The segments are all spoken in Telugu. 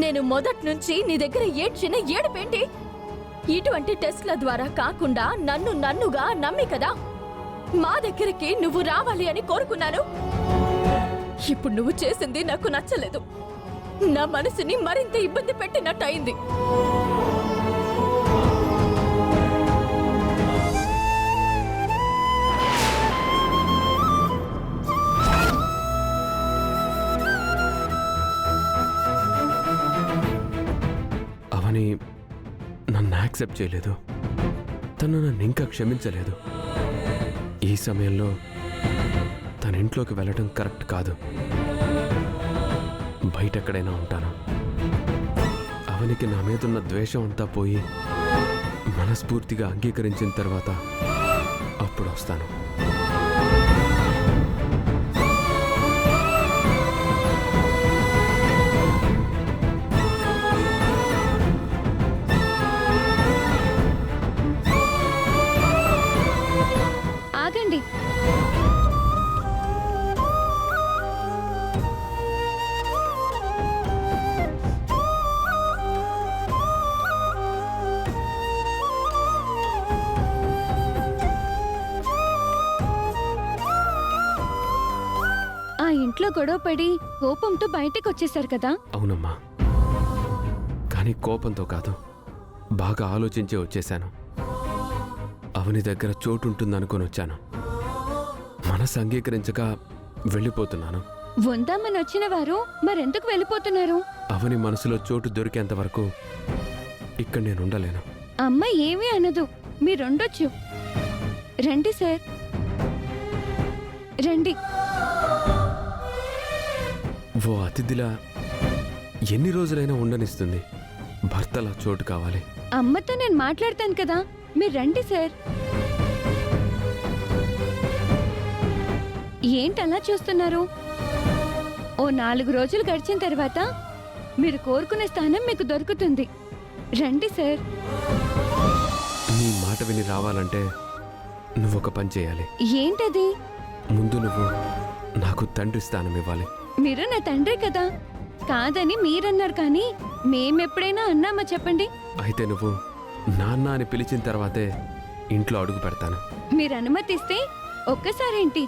నేను మొదట్నుంచి నీ దగ్గర ఏడ్చిన ఏడుపేంటి? ఇటువంటి టెస్ట్ల ద్వారా కాకుండా నన్నుగా నమ్మి కదా మా దగ్గరికి నువ్వు రావాలి అని కోరుకున్నాను. ఇప్పుడు నువ్వు చేసింది నాకు నచ్చలేదు. నా మనసుని మరింత ఇబ్బంది పెట్టినట్టయింది. అవని నన్ను యాక్సెప్ట్ చేయలేదు. తను నన్ను ఇంకా క్షమించలేదు. ఈ సమయంలో తన ఇంట్లోకి వెళ్ళడం కరెక్ట్ కాదు. బయట ఎక్కడైనా ఉంటాను. అవనికి నా మీద ఉన్న ద్వేషం అంతా పోయి మనస్ఫూర్తిగా అంగీకరించిన తర్వాత అప్పుడు వస్తాను. ఆగండి. ఆ ఇంట్లో గొడవపడి కోపంతో బయటకు వచ్చేసారు కదా? అవునమ్మా, కానీ కోపంతో కాదు, బాగా ఆలోచించే వచ్చేశాను. అవని దగ్గర చోటు ఉంటుందనుకొని వచ్చాను. మనసు అంగీకరించక వెళ్ళిపోతున్నాను. ఉందామని వచ్చిన వారు మరెందుకు వెళ్ళిపోతున్నారు? అవని మనసులో చోటు దొరికేంత వరకు ఇక్కడ నేను ఉండలేను. అమ్మ ఏమీ అనదు, మీరుండొచ్చు. రండి సార్, రండి. ఓ అతిథిలా ఎన్ని రోజులైనా ఉండనిస్తుంది. భర్తలా చోటు కావాలి. అమ్మతో నేను మాట్లాడతాను కదా, మీరు రండి సార్. ఏంటలా చూస్తున్నారు? ఓ 4 రోజులు గడిచిన తర్వాత మీరు కోరుకునే స్థానం మీకు దొరుకుతుంది. రండి సార్. నీ మాట విని రావాలంటే నువ్వొక పని చేయాలి. ఏంటది? ముందు నువ్వు నాకు తండ్రి స్థానం ఇవ్వాలి. మీరు నా తండ్రి కదా. కాదని మీరన్నారు, కానీ మేమెప్పుడైనా అన్నామా చెప్పండి? అయితే నువ్వు నాన్న అని పిలిచిన తర్వాతే ఇంట్లో అడుగు పెడతాను. మీరు అనుమతిస్తే ఒక్కసారేంటి,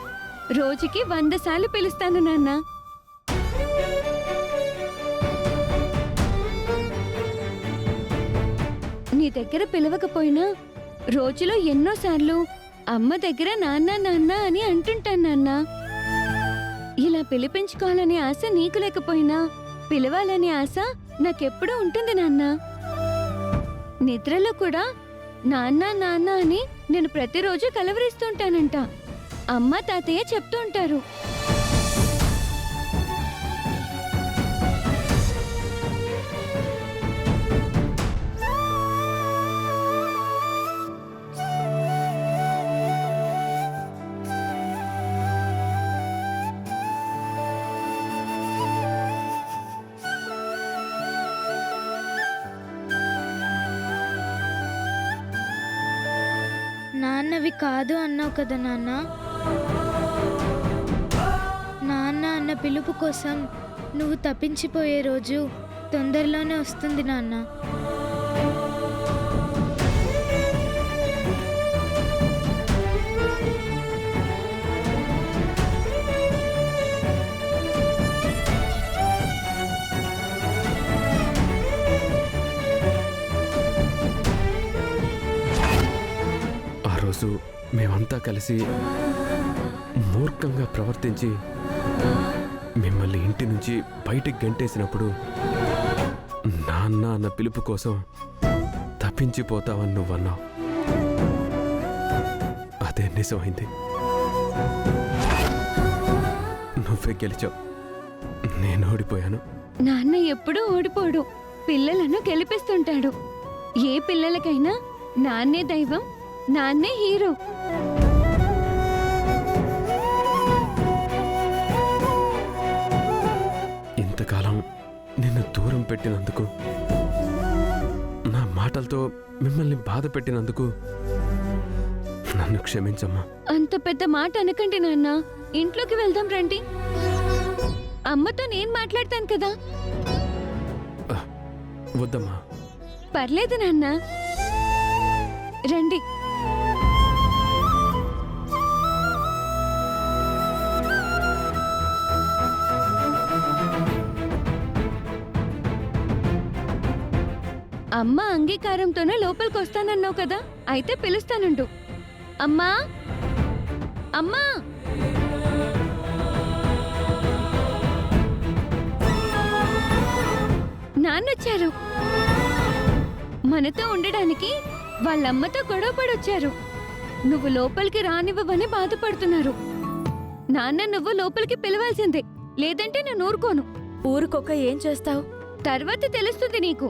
రోజుకి 100 సార్లు పిలుస్తాను నాన్న. నీ దగ్గర పిలవకపోయినా రోజులో ఎన్నోసార్లు అమ్మ దగ్గర నాన్న నాన్న అని అంటుంటాను నాన్న. ఇలా పిలిపించుకోవాలనే ఆశ నీకు లేకపోయినా పిలవాలనే ఆశ నాకెప్పుడూ ఉంటుంది నాన్న. నిద్రలో కూడా నాన్న నాన్న అని నేను ప్రతిరోజు కలవరిస్తుంటానంట. అమ్మ తాతయ్య చెప్తూ ఉంటారు. నాన్నవి కాదు అన్నావు కదా నాన్న. నాన్న అన్న పిలుపు కోసం నువ్వు తప్పించిపోయే రోజు తొందరలోనే వస్తుంది నాన్న. రోజు మేమంతా కలిసి మూర్ఖంగా ప్రవర్తించి మిమ్మల్ని ఇంటి నుంచి బయటికి గంటేసినప్పుడు నాన్న అన్న పిలుపు కోసం తప్పించిపోతావని నువ్వన్నావు. అదే నిజమైంది. నువ్వే గెలిచావు, నేను ఓడిపోయాను. నాన్న ఎప్పుడూ ఓడిపోడు, పిల్లలను గెలిపిస్తుంటాడు. ఏ పిల్లలకైనా నాన్నే దైవం, నాన్నే హీరో. ఇంతకాలం నిన్ను దూరం పెట్టినందుకు, నా మాటలతో మిమ్మల్ని బాధ పెట్టినందుకు నన్ను క్షమించమ్మా. అంత పెద్ద మాట అనకండి నాన్న. ఇంట్లోకి వెళ్దాం రండి. అమ్మతో నేను మాట్లాడతాను కదా. వద్దమ్మా. పర్లేదు నాన్న, రండి. అమ్మ అంగీకారంతోనే లోపలికి వస్తానన్నావు కదా, అయితే పిలుస్తానుండు. అమ్మా, అమ్మా. నాన్నొచ్చారు. మనతో ఉండడానికి వాళ్ళమ్మతో గొడవపడొచ్చారు. నువ్వు లోపలికి రానివ్వవని బాధపడుతున్నారు. నాన్న నువ్వు లోపలికి పిలవాల్సిందే, లేదంటే నేను ఊరుకోను. ఊరుకొక్క ఏం చేస్తావు? తర్వాత తెలుస్తుంది నీకు.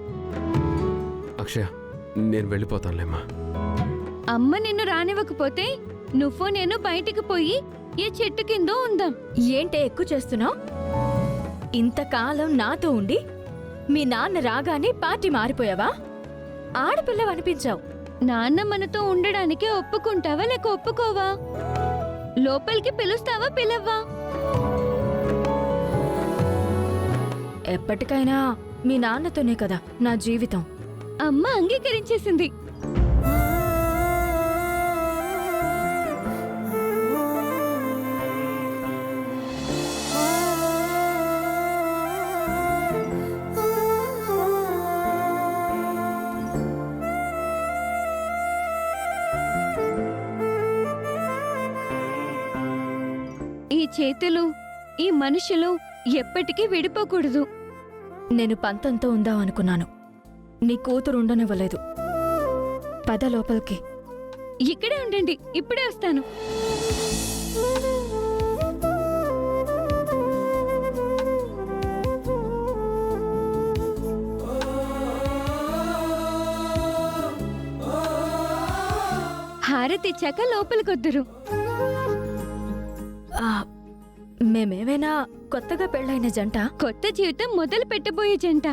అక్షయ, నేను వెళ్ళిపోతానులేమ్మా. అమ్మ నిన్ను రానివ్వకపోతే నువ్వు నేను బయటికి పోయి ఏ చెట్టు కిందో ఉందాం. ఏంటే ఎక్కువ చేస్తున్నావు? ఇంతకాలం నాతో ఉండి మీ నాన్న రాగానే పార్టీ మారిపోయావా? ఆడపిల్లవనిపించావు. నాన్న మనతో ఉండడానికి ఒప్పుకుంటావా లేక ఒప్పుకోవా? లోపలికి పిలుస్తావా పిలవ్వా? ఎప్పటికైనా మీ నాన్నతోనే కదా నా జీవితం. అమ్మ అంగీకరించేసింది. ఈ చేతులు, ఈ మనుషులు ఎప్పటికీ విడిపోకూడదు. నేను పంతంతో ఉందాం అనుకున్నాను. నీ కూతురు ఉండనివ్వలేదు. పద లోపలికి. ఇక్కడే ఉండండి, ఇప్పుడే వస్తాను. హారతిచ్చాక లోపలికొద్దురు. ఆ, మేమేమైనా కొత్తగా పెళ్ళైన జంట? కొత్త జీవితం మొదలు పెట్టబోయే జంట.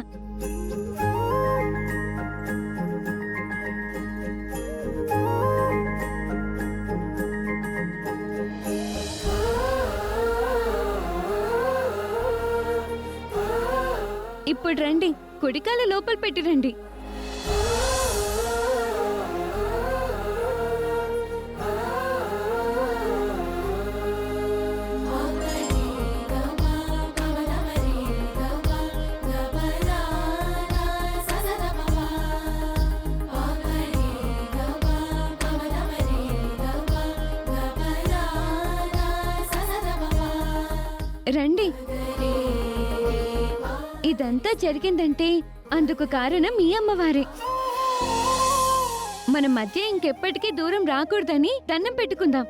ఇప్పుడు రండి, కుడికాల లోపల పెట్టి రండి. రండి. ఇదంతా జరిగిందంటే అందుకు కారణం మీ అమ్మవారే. మన మధ్య ఇంకెప్పటికీ దూరం రాకూడదని దండం పెట్టుకుందాం.